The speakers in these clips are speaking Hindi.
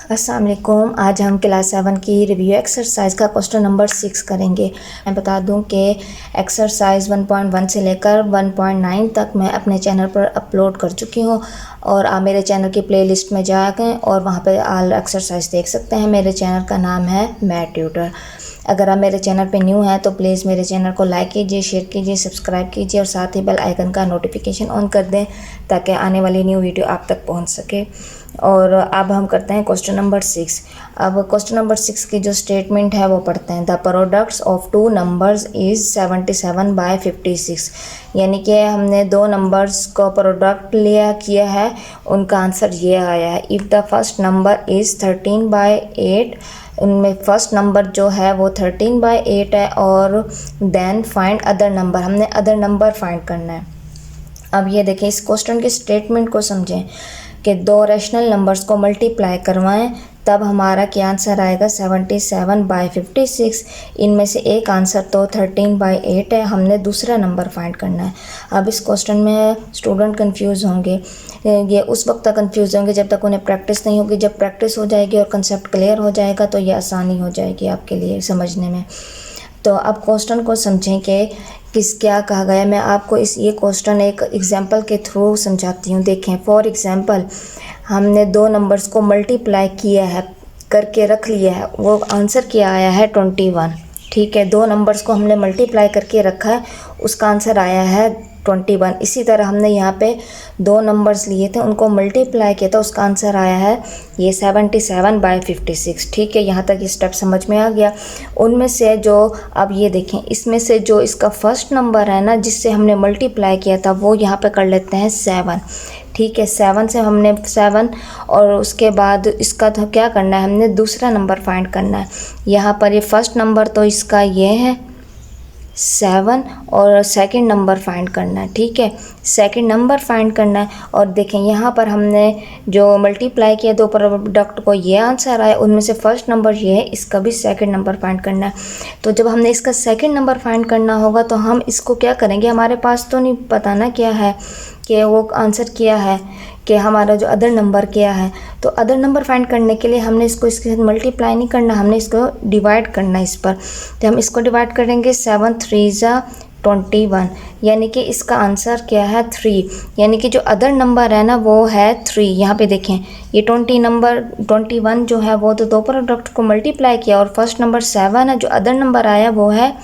अस्सलाम वालेकुम। आज हम क्लास 7 की रिव्यू एक्सरसाइज का क्वेश्चन नंबर 6 करेंगे। मैं बता दूं कि एक्सरसाइज 1.1 से लेकर 1.9 तक मैं अपने चैनल पर अपलोड कर चुकी हूं और आप मेरे चैनल की प्लेलिस्ट में जाएं और वहां पे ऑल एक्सरसाइज देख सकते हैं। मेरे चैनल का नाम है मैथ ट्यूटर। अगर आप मेरे चैनल पे न्यू हैं तो प्लीज़ मेरे चैनल को लाइक कीजिए, शेयर कीजिए, सब्सक्राइब कीजिए और साथ ही बेल आइकन का नोटिफिकेशन ऑन कर दें ताकि आने वाली न्यू वीडियो आप तक पहुंच सके। और अब हम करते हैं क्वेश्चन नंबर 6। अब क्वेश्चन नंबर 6 की जो स्टेटमेंट है वो पढ़ते हैं। The products of two numbers is 77/56। यानी कि हमने दो नंबर्स को प्रोडक्ट किया है, उनका आंसर ये आया है। If the first number is 13/8, उनमें फर्स्ट नंबर जो है वो 13/8 है और देन फाइंड अदर नंबर, हमने अदर नंबर फाइंड करना है। अब ये देखें, इस क्वेश्चन के स्टेटमेंट को समझें कि दो रैशनल नंबर्स को मल्टीप्लाई करवाएं तब हमारा क्या आंसर आएगा 77/56। इनमें से एक आंसर तो 13/8 है, हमने दूसरा नंबर फाइंड करना है। अब इस क्वेश्चन में स्टूडेंट कंफ्यूज होंगे, ये उस वक्त तक कंफ्यूज होंगे जब तक उन्हें प्रैक्टिस नहीं होगी। जब प्रैक्टिस हो जाएगी और कंसेप्ट क्लियर हो जाएगा तो ये आसानी हो जाएगी आपके लिए समझने में। तो अब क्वेश्चन को समझें कि क्या कहा गया। मैं आपको ये क्वेश्चन एक एग्जांपल के थ्रू समझाती हूँ। देखें, फॉर एग्जांपल हमने दो नंबर्स को मल्टीप्लाई किया है, करके रख लिया है, वो आंसर क्या आया है 21। ठीक है, दो नंबर्स को हमने मल्टीप्लाई करके रखा है, उसका आंसर आया है 21। इसी तरह हमने यहाँ पे दो नंबर्स लिए थे, उनको मल्टीप्लाई किया था, उसका आंसर आया है ये 77/56। ठीक है, यहाँ तक ये स्टेप समझ में आ गया। उनमें से जो, अब ये देखें, इसमें से जो इसका फर्स्ट नंबर है ना जिससे हमने मल्टीप्लाई किया था वो यहाँ पे कर लेते हैं 7। ठीक है, 7 से हमने 7 और उसके बाद इसका तो क्या करना है, हमने दूसरा नंबर फाइंड करना है। यहाँ पर ये फर्स्ट नंबर तो इसका ये है 7 और सेकंड नंबर फाइंड करना है। ठीक है, सेकंड नंबर फाइंड करना है और देखें यहाँ पर हमने जो मल्टीप्लाई किया दो प्रोडक्ट को, ये आंसर आया, उनमें से फर्स्ट नंबर ये है, इसका भी सेकंड नंबर फाइंड करना है। तो जब हमने इसका सेकंड नंबर फाइंड करना होगा तो हम इसको क्या करेंगे, हमारे पास तो नहीं पता ना क्या है कि वो आंसर क्या है, कि हमारा जो अदर नंबर क्या है। तो अदर नंबर फाइंड करने के लिए हमने इसको इसके साथ मल्टीप्लाई नहीं करना, हमने इसको डिवाइड करना है इस पर। तो हम इसको डिवाइड करेंगे, 7 3 21, यानी कि इसका आंसर क्या है 3। यानी कि जो अदर नंबर है ना वो है 3। यहाँ पे देखें, ये 21 जो है वो तो दो प्रोडक्ट को मल्टीप्लाई किया और फर्स्ट नंबर 7 है, जो अदर नंबर आया वो है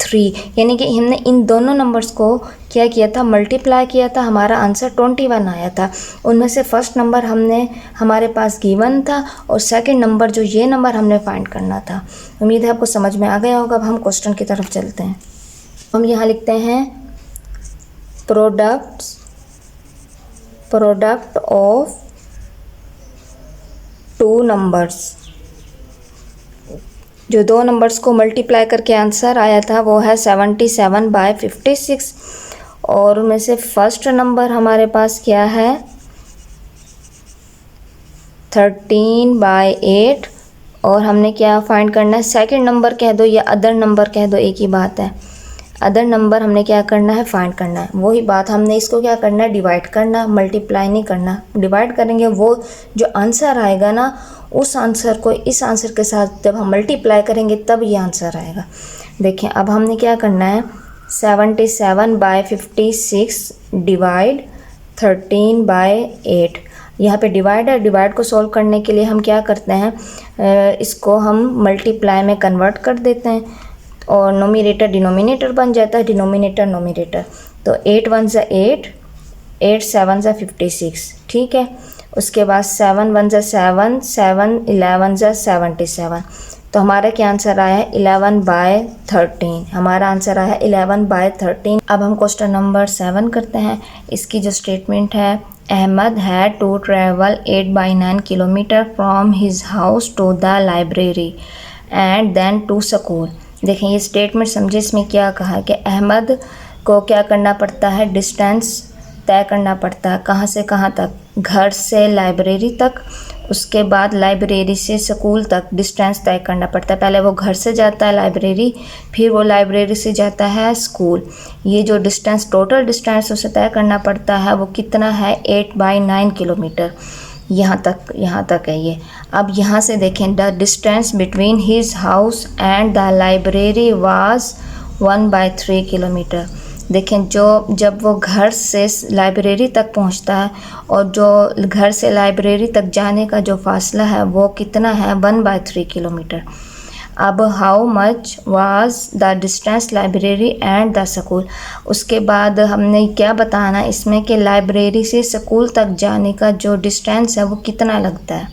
3। यानी कि हमने इन दोनों नंबर्स को क्या किया था, मल्टीप्लाई किया था, हमारा आंसर 21 आया था। उनमें से फर्स्ट नंबर हमने हमारे पास गिवन था और सेकंड नंबर जो ये नंबर हमने फाइंड करना था। उम्मीद है आपको समझ में आ गया होगा। अब हम क्वेश्चन की तरफ चलते हैं। हम यहाँ लिखते हैं प्रोडक्ट ऑफ टू नंबर्स। जो दो नंबर्स को मल्टीप्लाई करके आंसर आया था वो है 77/56 और उनमें से फर्स्ट नंबर हमारे पास क्या है 13/8 और हमने क्या फाइंड करना है, सेकंड नंबर कह दो या अदर नंबर कह दो, एक ही बात है। अदर नंबर हमने क्या करना है, फाइंड करना है। वही बात, हमने इसको क्या करना है, डिवाइड करना, मल्टीप्लाई नहीं करना। डिवाइड करेंगे, वो जो आंसर आएगा ना उस आंसर को इस आंसर के साथ जब हम मल्टीप्लाई करेंगे तब ये आंसर आएगा। देखें, अब हमने क्या करना है, 77/56 डिवाइड 13/8। यहाँ पे डिवाइड है, डिवाइड को सॉल्व करने के लिए हम क्या करते हैं, इसको हम मल्टीप्लाई में कन्वर्ट कर देते हैं और नोमिनेटर डिनोमिनेटर बन जाता है, डिनोमिनेटर नोमिनेटर। तो 8 1 ज़ा 8, 8 7 ज़ा 56। ठीक है, उसके बाद 7 1 ज़ा 7, 7 11 ज़ा 77। तो हमारा क्या आंसर आया है 11/13। हमारा आंसर आया है 11/13। अब हम क्वेश्चन नंबर 7 करते हैं। इसकी जो स्टेटमेंट है, Ahmed had to travel 8/9 kilometre from his house to the library and then to school. देखें, ये स्टेटमेंट समझे, इसमें क्या कहा कि अहमद को क्या करना पड़ता है, डिस्टेंस तय करना पड़ता है। कहाँ से कहाँ तक, घर से लाइब्रेरी तक, उसके बाद लाइब्रेरी से स्कूल तक डिस्टेंस तय करना पड़ता है। पहले वो घर से जाता है लाइब्रेरी, फिर वो लाइब्रेरी से जाता है स्कूल। ये जो डिस्टेंस, टोटल डिस्टेंस उसे तय करना पड़ता है वो कितना है 8/9 किलोमीटर। यहाँ तक है ये। अब यहाँ से देखें, the distance between his house and the library was 1/3 kilometre. देखें, जब वो घर से लाइब्रेरी तक पहुंचता है और जो घर से लाइब्रेरी तक जाने का जो फासला है वो कितना है, 1/3 किलोमीटर। अब how much was the distance library and the school. उसके बाद हमने क्या बताना इसमें कि लाइब्रेरी से स्कूल तक जाने का जो डिस्टेंस है वो कितना लगता है,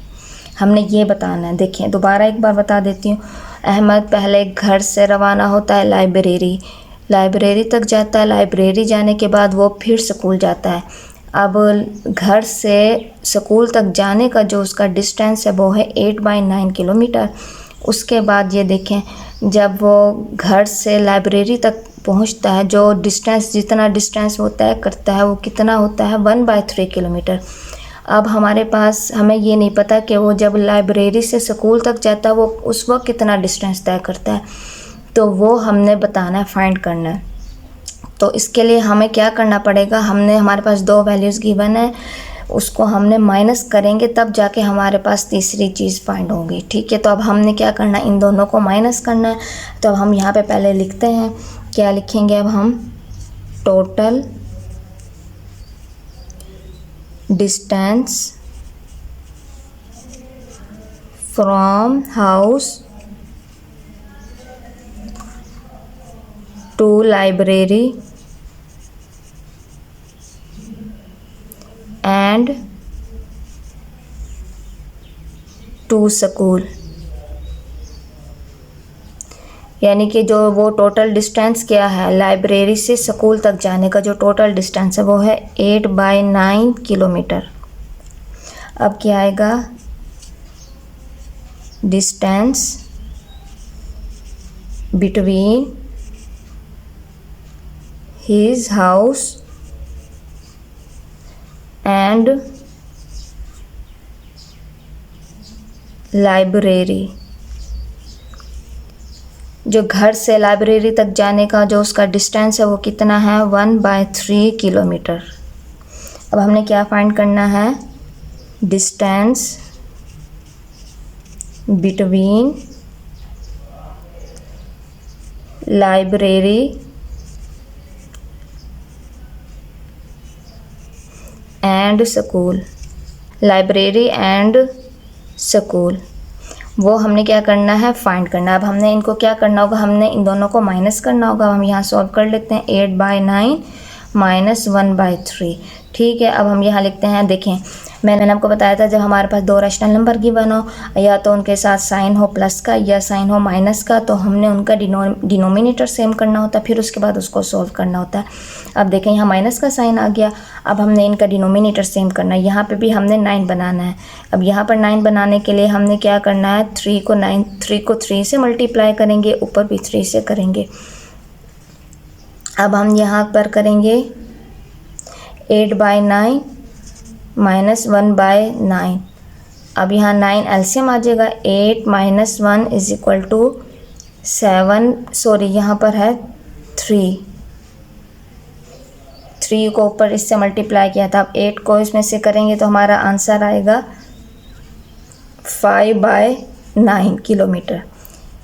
हमने ये बताना है। देखिए दोबारा एक बार बता देती हूँ। अहमद पहले घर से रवाना होता है लाइब्रेरी तक जाता है। लाइब्रेरी जाने के बाद वो फिर स्कूल जाता है। अब घर से स्कूल तक जाने का जो उसका डिस्टेंस है वो है 8/9 किलोमीटर। उसके बाद ये देखें, जब वो घर से लाइब्रेरी तक पहुंचता है, जो डिस्टेंस जितना डिस्टेंस वो तय करता है वो कितना होता है, 1/3 किलोमीटर। अब हमारे पास हमें ये नहीं पता कि वो जब लाइब्रेरी से स्कूल तक जाता है वो उस वक्त कितना डिस्टेंस तय करता है, तो वो हमने बताना है, फाइंड करना है। तो इसके लिए हमें क्या करना पड़ेगा, हमारे पास 2 वैल्यूज़ गिवन है, उसको हमने माइनस करेंगे तब जाके हमारे पास तीसरी चीज़ फाइंड होगी। ठीक है, तो अब हमने क्या करना है, इन दोनों को माइनस करना है। तो अब हम यहाँ पे पहले लिखते हैं, क्या लिखेंगे अब हम, total distance from house to library and to school. यानी कि जो वो टोटल डिस्टेंस क्या है, लाइब्रेरी से स्कूल तक जाने का जो टोटल डिस्टेंस है वो है 8/9 किलोमीटर। अब क्या आएगा, distance between his house and library. जो घर से लाइब्रेरी तक जाने का जो उसका डिस्टेंस है वो कितना है, 1/3 किलोमीटर। अब हमने क्या फाइंड करना है, distance between library and school. Library and school वो हमने क्या करना है, फाइंड करना है। अब हमने इनको क्या करना होगा, हमने इन दोनों को माइनस करना होगा। हम यहाँ सॉल्व कर लेते हैं, 8/9 माइनस 1/3। ठीक है, अब हम यहाँ लिखते हैं, देखें मैंने आपको बताया था जब हमारे पास 2 रैशनल नंबर गिवन हो, या तो उनके साथ साइन हो प्लस का या साइन हो माइनस का, तो हमने उनका डिनोमिनेटर सेम करना होता है, फिर उसके बाद उसको सॉल्व करना होता है। अब देखें यहाँ माइनस का साइन आ गया, अब हमने इनका डिनोमिनेटर सेम करना है। यहाँ पे भी हमने 9 बनाना है। अब यहाँ पर 9 बनाने के लिए हमने क्या करना है, 3 को 3 से मल्टीप्लाई करेंगे, ऊपर भी 3 से करेंगे। अब हम यहाँ पर करेंगे 8/9 माइनस 1/9। अब यहाँ 9 एलसीएम आ जाएगा, 8 minus 1 is equal to 7, sorry यहाँ पर है 3 को ऊपर इससे मल्टीप्लाई किया था। अब 8 को इसमें से करेंगे तो हमारा आंसर आएगा 5/9 किलोमीटर।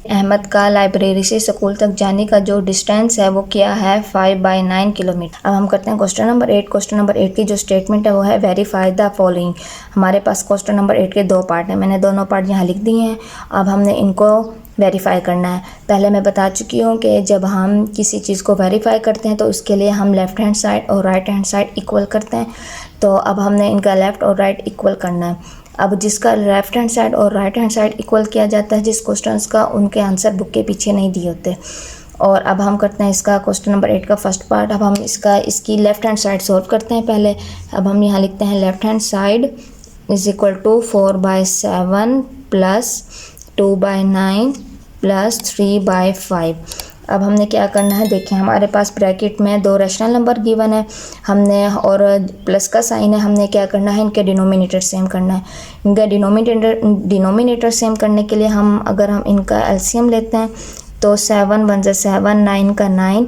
अहमद का लाइब्रेरी से स्कूल तक जाने का जो डिस्टेंस है वो क्या है, 5/9 किलोमीटर। अब हम करते हैं क्वेश्चन नंबर 8। क्वेश्चन नंबर 8 की जो स्टेटमेंट है वो है वेरीफाई द फॉलोइंग। हमारे पास क्वेश्चन नंबर 8 के 2 पार्ट हैं, मैंने दोनों पार्ट यहाँ लिख दिए हैं। अब हमने इनको वेरीफाई करना है। पहले मैं बता चुकी हूँ कि जब हम किसी चीज़ को वेरीफाई करते हैं तो उसके लिए हम लेफ़्ट हैंड साइड और राइट हैंड साइड इक्वल करते हैं। तो अब हमने इनका लेफ़्ट और राइट इक्वल करना है। अब जिसका लेफ़्ट हैंड साइड और राइट हैंड साइड इक्वल किया जाता है, जिस क्वेश्चंस का उनके आंसर बुक के पीछे नहीं दिए होते। और अब हम करते हैं इसका क्वेश्चन नंबर 8 का फर्स्ट पार्ट। अब हम इसकी लेफ़्ट हैंड साइड सॉल्व करते हैं पहले। अब हम यहाँ लिखते हैं left hand side is equal to 4/7 plus 2/9 plus 3/5। अब हमने क्या करना है, देखें हमारे पास ब्रैकेट में 2 रैशनल नंबर गिवन है, हमने और प्लस का साइन है, हमने क्या करना है, इनके डिनोमिनेटर सेम करना है। इनका डिनोमिनेटर सेम करने के लिए अगर हम इनका एलसीएम लेते हैं तो 7 1 7, 9 का 9,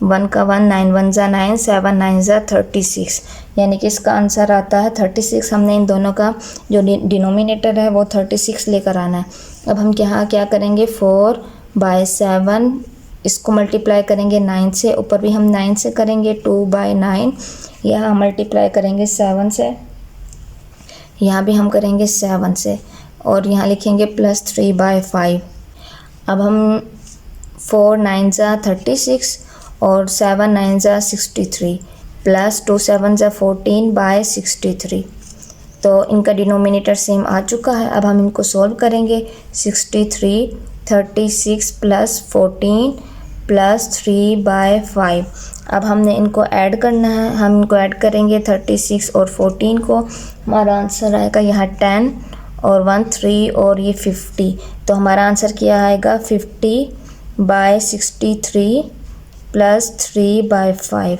1 का 1, 9 1 ज़ा 9, 7 9 ज़ा 36, यानी कि इसका आंसर आता है 36। हमने इन दोनों का जो डिनोमिनेटर है वो 36 लेकर आना है। अब हम यहाँ क्या करेंगे, 4/7 इसको मल्टीप्लाई करेंगे 9 से, ऊपर भी हम 9 से करेंगे, 2/9 यहाँ मल्टीप्लाई करेंगे 7 से, यहाँ भी हम करेंगे 7 से, और यहाँ लिखेंगे प्लस 3/5। अब हम 4 9 ज़ा 36 और 7 9 ज़ा 63 प्लस 2 7 ज़ा 14/63, तो इनका डिनोमिनेटर सेम आ चुका है। अब हम इनको सॉल्व करेंगे। 63 36 प्लस 14 प्लस 3/5। अब हमने इनको ऐड करना है, हम इनको ऐड करेंगे 36 और 14 को, हमारा आंसर आएगा यहाँ 10 और 1 3 और ये 50, तो हमारा आंसर क्या आएगा 50/63 प्लस 3/5।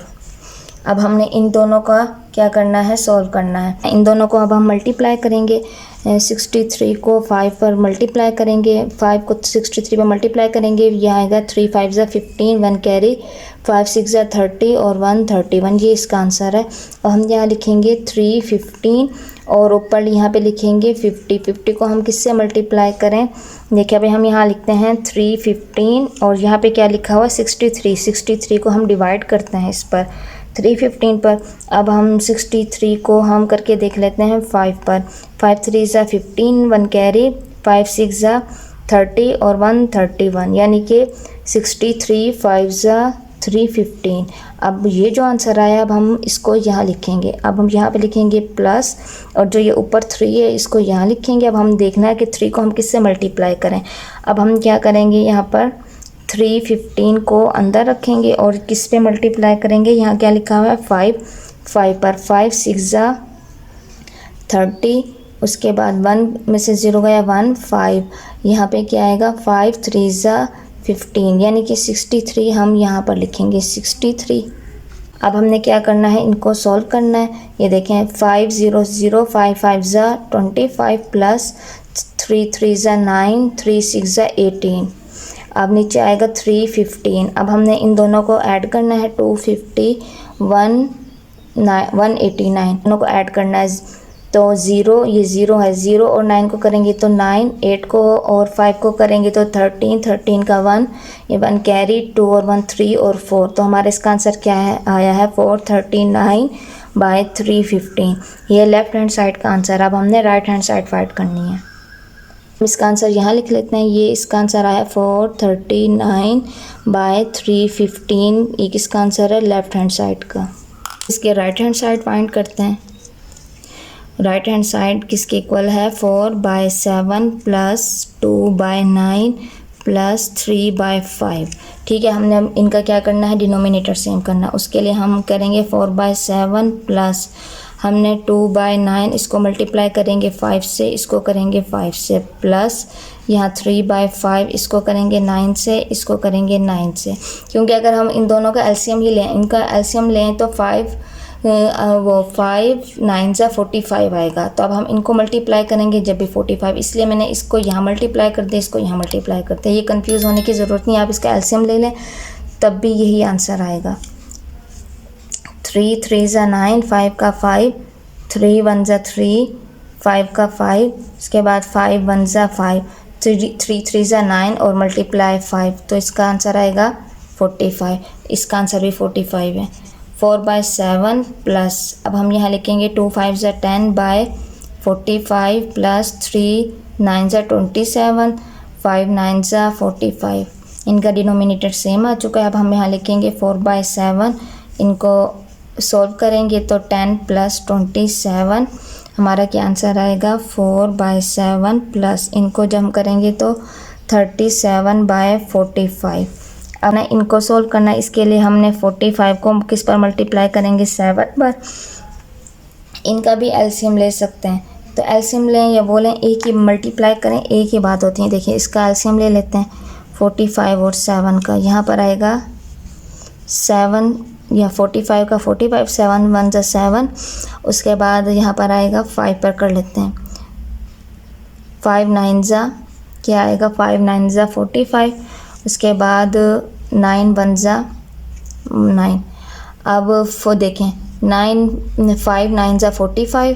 अब हमने इन दोनों का क्या करना है, सॉल्व करना है। इन दोनों को अब हम मल्टीप्लाई करेंगे। 63 को 5 पर मल्टीप्लाई करेंगे, 5 को 63 पर मल्टीप्लाई करेंगे, यह आएगा 3 5 ज़ा 15, 1 कैरी, 5 6 ज़ा 30 और 1 31, ये इसका आंसर है। और हम यहाँ लिखेंगे 3 15 और ऊपर यहाँ पे लिखेंगे 50। 50 को हम किससे मल्टीप्लाई करें, देखिए अभी हम यहाँ लिखते हैं 3 15 और यहाँ पे क्या लिखा हुआ 63। 63 को हम डिवाइड करते हैं इस पर 3 15 पर। अब हम 63 को हम करके देख लेते हैं 5 पर। 5 3 ज़ा 15, 1 कैरी, 5 6 ज़ा 30 और 1 31, यानी कि 63 5 ज़ा 315। अब ये जो आंसर आया, अब हम इसको यहाँ लिखेंगे। अब हम यहाँ पे लिखेंगे प्लस, और जो ये ऊपर 3 है इसको यहाँ लिखेंगे। अब हम देखना है कि 3 को हम किससे मल्टीप्लाई करें। अब हम क्या करेंगे, यहाँ पर 3 15 को अंदर रखेंगे और किस पे मल्टीप्लाई करेंगे, यहाँ क्या लिखा हुआ है 5 पर। 5 6 ज़ा 30, उसके बाद 1 में से 0 गया 1 5, यहाँ पे क्या आएगा 5 3 ज़ा 15, यानी कि 63 हम यहाँ पर लिखेंगे 63। अब हमने क्या करना है, इनको सॉल्व करना है। ये देखें 5 0 0, 5 5 ज़ा 25 प्लस 3 3 ज़ा 9, 3 6 ज़ा 18। अब नीचे आएगा 3 15। अब हमने इन दोनों को ऐड करना है, 250 189 दोनों को ऐड करना है। तो 0 ये 0 है, 0 और 9 को करेंगे तो 9, 8 को और 5 को करेंगे तो 13, 13 का 1, ये 1 कैरी, 2 और 1 3 और 4, तो हमारा इसका आंसर क्या है, आया है 439/315। ये लेफ़्ट हैंड साइड का आंसर। अब हमने राइट हैंड साइड फाइंड करनी है। इसका आंसर यहाँ लिख लेते हैं। ये इसका आंसर आया 439/315। ये किसका आंसर है, लेफ़्ट हैंड साइड का। इसके राइट हैंड साइड फाइंड करते हैं। राइट हैंड साइड किसके इक्वल है, 4/7 प्लस 2/9 प्लस 3/5। ठीक है, हमने इनका क्या करना है, डिनोमिनेटर सेम करना। उसके लिए हम करेंगे 4/7 प्लस, हमने 2/9 इसको मल्टीप्लाई करेंगे 5 से, इसको करेंगे 5 से, प्लस यहाँ 3/5 इसको करेंगे 9 से, इसको करेंगे 9 से। क्योंकि अगर हम इन दोनों का एलसीएम ही लें, इनका एलसीएम लें तो 5 9 ज़ा 45 आएगा। तो अब हम इनको मल्टीप्लाई करेंगे जब भी 45, इसलिए मैंने इसको यहाँ मल्टीप्लाई कर दिया, इसको यहाँ मल्टीप्लाई करते हैं। ये कंफ्यूज होने की ज़रूरत नहीं, आप इसका एलसीएम ले लें तब भी यही आंसर आएगा। 3 3 ज़ा 9, 5 का 5, 3 1 ज़ा 3, 5 का 5, उसके बाद 5 1 ज़ा 5, 3 3 ज़ा 9 और मल्टीप्लाई 5, तो इसका आंसर आएगा 45। इसका आंसर भी 45 है। 4/7 प्लस, अब हम यहाँ लिखेंगे 2 5 ज़ा 10/45 प्लस 3 9 ज़ा 27, 5 9 ज़ा 45। इनका डिनोमिनेटर सेम आ चुका है। अब हम यहाँ लिखेंगे 4/7, इनको सॉल्व करेंगे तो 10 प्लस 27, हमारा क्या आंसर आएगा 4/7 प्लस, इनको जब हम करेंगे तो 37/45। अब ना इनको सोल्व करना है, इसके लिए हमने 45 को किस पर मल्टीप्लाई करेंगे, 7 पर। इनका भी एलसीएम ले सकते हैं, तो एलसीएम लें या बोलें एक ही मल्टीप्लाई करें, एक ही बात होती है। देखिए इसका एलसीएम ले लेते हैं 45 और 7 का, यहाँ पर आएगा 7 या 45 का 45, 7 1 ज़ा 7, उसके बाद यहाँ पर आएगा 5 पर कर लेते हैं। 5 9 ज़ा क्या आएगा, 5 9 ज़ा 45, उसके बाद 9 1 ज़ा 9। अब वो देखें 9 5 9 ज़ा 45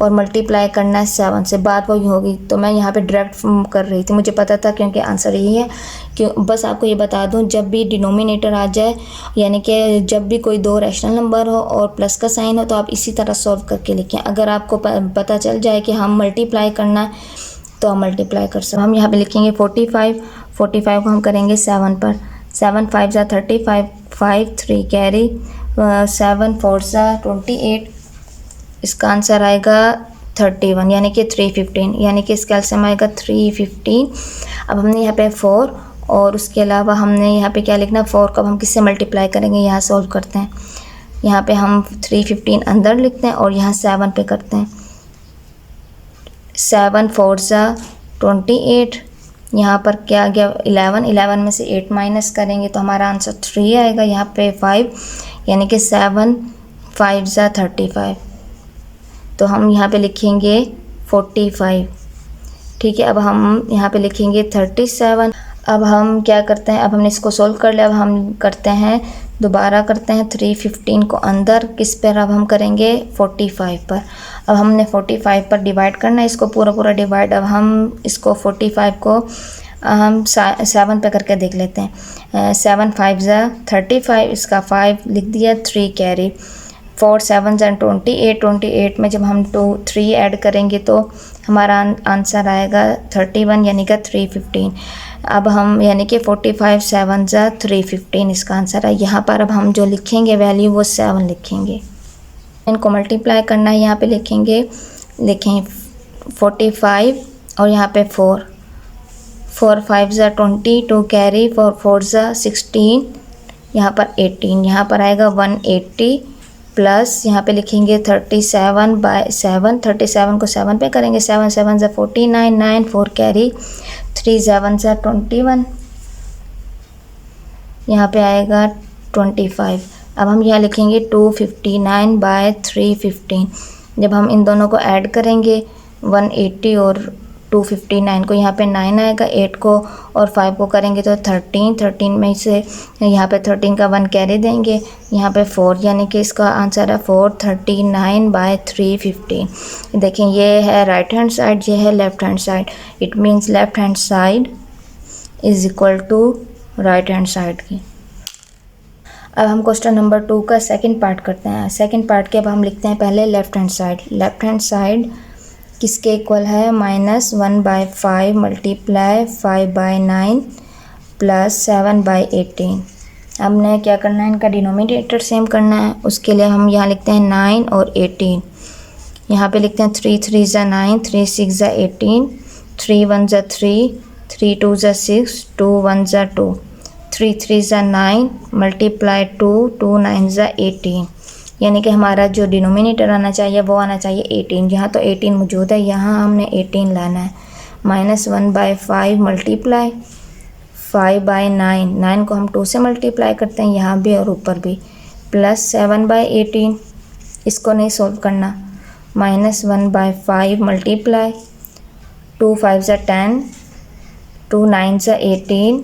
और मल्टीप्लाई करना है 7 से, बात वही होगी। तो मैं यहाँ पे डायरेक्ट कर रही थी, मुझे पता था क्योंकि आंसर यही है कि बस आपको ये बता दूँ जब भी डिनोमिनेटर आ जाए यानी कि जब भी कोई दो रैशनल नंबर हो और प्लस का साइन हो तो आप इसी तरह सॉल्व करके लिखें। अगर आपको पता चल जाए कि हम मल्टीप्लाई करना है तो हम मल्टीप्लाई कर सकते। हम यहाँ पे लिखेंगे 45 को हम करेंगे 7 पर। 7 5 ज़ा 35, 5 3 कैरी, 7 4 ज़ा 28, इसका आंसर आएगा 31 यानी कि 315, यानी कि इसका एलसीएम आएगा 315। अब हमने यहाँ पे 4 और उसके अलावा हमने यहाँ पे क्या लिखना, 4 को अब हम किससे मल्टीप्लाई करेंगे, यहाँ सॉल्व करते हैं। यहाँ पे हम 315 अंदर लिखते हैं और यहाँ 7 पे करते हैं। 7 4 ज़ा 28, यहाँ पर क्या आ गया 11 में से 8 माइनस करेंगे तो हमारा आंसर 3 आएगा। यहाँ पे 5 यानी कि 7 5 ज़ा 35, तो हम यहाँ पे लिखेंगे 45। ठीक है, अब हम यहाँ पे लिखेंगे 37। अब हम क्या करते हैं, अब हमने इसको सोल्व कर लिया। अब हम करते हैं दोबारा करते हैं 315 को अंदर किस पर, अब हम करेंगे 45 पर। अब हमने 45 पर डिवाइड करना है, इसको पूरा डिवाइड। अब हम इसको 45 को हम 7 पे करके देख लेते हैं। 7 5 ज़ा 35, इसका 5 लिख दिया, 3 कैरी, 4 7 ज़ा 28 में जब हम 3 ऐड करेंगे तो हमारा आंसर आएगा 31 यानी कि 315। अब हम यानी कि 45 7 ज़ा 315 इसका आंसर है। यहाँ पर अब हम जो लिखेंगे वैल्यू वो 7 लिखेंगे। इनको मल्टीप्लाई करना है, यहाँ पे लिखेंगे 45 और यहाँ पे 4 5 ज़ा 20, 2 कैरी, 4 4 ज़ा 16, यहाँ पर 18, यहाँ पर आएगा 180 प्लस यहाँ पे लिखेंगे 37 बाय 7, 37 को 7 पे करेंगे, 7 7 ज़ा 49, 9 4 कैरी, 3 7 ज़ा 21, यहाँ पे आएगा 25। अब हम यहाँ लिखेंगे 259 बाय 315। जब हम इन दोनों को ऐड करेंगे 180 और 259 को, यहाँ पे 9 आएगा, 8 को और 5 को करेंगे तो 13 में से यहाँ पे 13 का 1 कैरी देंगे, यहाँ पे 4 यानी कि इसका आंसर है 439 बाय 315। देखें ये है राइट हैंड साइड, ये है left hand side. It means left hand side is equal to right hand side की। अब हम क्वेश्चन नंबर 2 का सेकंड पार्ट करते हैं। सेकंड पार्ट के अब हम लिखते हैं पहले left hand side. Left hand side किसके इक्वल है, -1/5 मल्टीप्लाई 5/9 प्लस 7/18। हमने क्या करना है, इनका डिनोमिनेटर सेम करना है। उसके लिए हम यहाँ लिखते हैं 9 और 18। यहाँ पे लिखते हैं 3 3 ज़ा 9, 3 6 ज़ा 18, 3 1 ज़ा 3, 3 2 ज़ा 6, 2 1 ज़ा 2, 3 3 ज़ा 9 मल्टीप्लाई 2 2 9 ज़ा 18, यानी कि हमारा जो डिनोमिनेटर आना चाहिए वो आना चाहिए 18। यहाँ तो 18 मौजूद है, यहाँ हमने 18 लाना है। -1/5 मल्टीप्लाई 5/9, 9 को हम 2 से मल्टीप्लाई करते हैं यहाँ भी और ऊपर भी, प्लस 7/18, इसको नहीं सोल्व करना। -1/5 मल्टीप्लाई 2 5 ज़ा 10, 2 9 ज़ा 18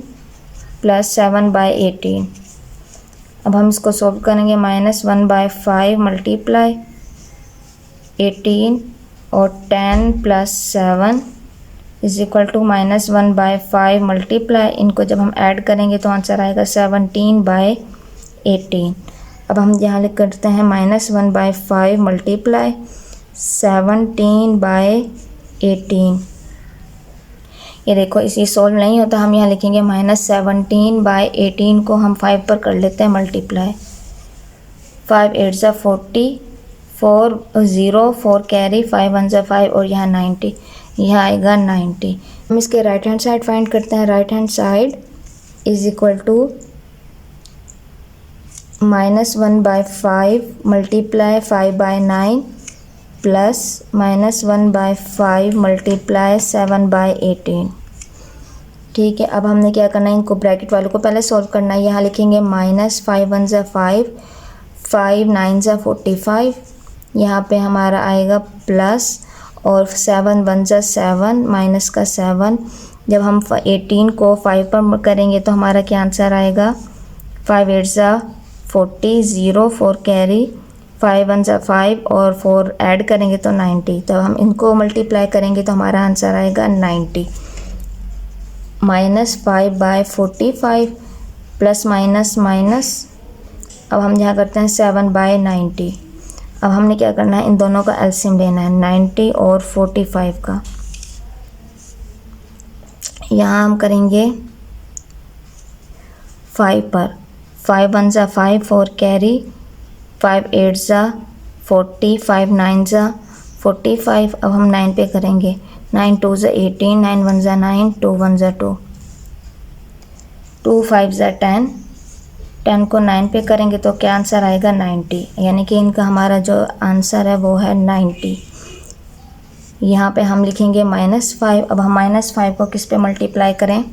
प्लस 7/18। अब हम इसको सोल्व करेंगे। -1/5 मल्टीप्लाई 18 और 10 plus 7 is equal to -1/5 multiply, इनको जब हम ऐड करेंगे तो आंसर आएगा 17/18। अब हम यहाँ लिख करते हैं -1/5 मल्टीप्लाई 17/18। ये देखो इसी सोल्व नहीं होता, हम यहाँ लिखेंगे -17/18 को हम 5 पर कर लेते हैं मल्टीप्लाई। 5 8 ज़ा 40, 4 0 4 कैरी, 5 1 ज़ा 5 और यहाँ 90, यहाँ आएगा 90। हम इसके राइट हैंड साइड फाइंड करते हैं। Right hand side is equal to -1/5 multiply 5/9 plus -1/5 multiply 7/18। ठीक है, अब हमने क्या करना है, इनको ब्रैकेट वालों को पहले सॉल्व करना है। यहाँ लिखेंगे -5 1 ज़ा 5, 5 9 ज़ा 45, यहाँ पे हमारा आएगा प्लस और 7 1 ज़ा 7 माइनस का 7। जब हम 18 को 5 पर करेंगे तो हमारा क्या आंसर आएगा, 5 8 ज़ा 40, 0 4 कैरी, 5 1 ज़ा 5 और 4 ऐड करेंगे तो 90। तो हम इनको मल्टीप्लाई करेंगे तो हमारा आंसर आएगा 90। -5/45 प्लस माइनस माइनस, अब हम यहाँ करते हैं 7/90। अब हमने क्या करना है, इन दोनों का एलसीएम लेना है 90 और 45 का। यहाँ हम करेंगे 5 पर, 5 1 ज़ा 5 4 कैरी, 5 8 ज़ा 40, 5 9 ज़ा 45। अब हम 9 पे करेंगे, 9 2 ज़ा 18, 9 1 ज़ा 9, 2 1 ज़ा 2, 2 5 ज़ा 10, 10 को 9 पे करेंगे तो क्या आंसर आएगा 90। यानी कि इनका हमारा जो आंसर है वो है 90। यहाँ पे हम लिखेंगे -5। अब हम -5 को किस पे मल्टीप्लाई करें,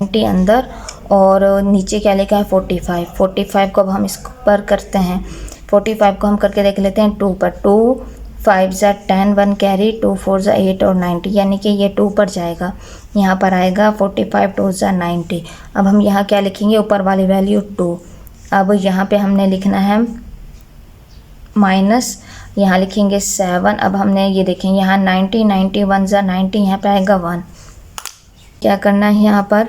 90 अंदर और नीचे क्या लिखा है 45। 45 को अब हम इस पर करते हैं, 45 को हम करके देख लेते हैं 2 पर। 2 5 ज़ा 10, 1 कैरी, 2 4 ज़ा 8 और 90, यानी कि ये 2 पर जाएगा। यहाँ पर आएगा 45 2 ज़ा 90। अब हम यहाँ क्या लिखेंगे, ऊपर वाली वैल्यू 2। अब यहाँ पे हमने लिखना है माइनस, यहाँ लिखेंगे 7। अब हमने ये देखें यहाँ 90, 90 1 ज़ा 90, यहाँ पे आएगा 1। क्या करना है, यहाँ पर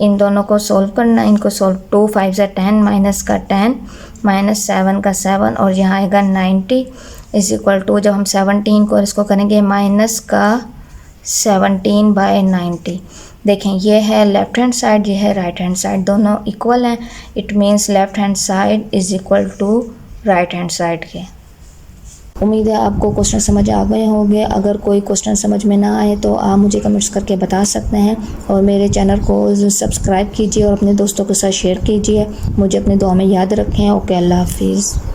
इन दोनों को सोल्व करना है। इनको सोल्व, 2 5 ज़ा 10, माइनस का 10, माइनस 7 का 7 और यहाँ आएगा 90 इज इक्वल टू, जब हम 17 को इसको करेंगे माइनस का 17/90। देखें ये है लेफ़्ट हैंड साइड, ये है राइट हैंड साइड, दोनों इक्वल हैं। It means left hand side is equal to right hand side के। उम्मीद है आपको क्वेश्चन समझ आ गए होंगे। अगर कोई क्वेश्चन समझ में ना आए तो आप मुझे कमेंट्स करके बता सकते हैं और मेरे चैनल को सब्सक्राइब कीजिए और अपने दोस्तों के साथ शेयर कीजिए। मुझे अपनी दुआ में याद रखें। ओके, अल्लाह हाफिज़।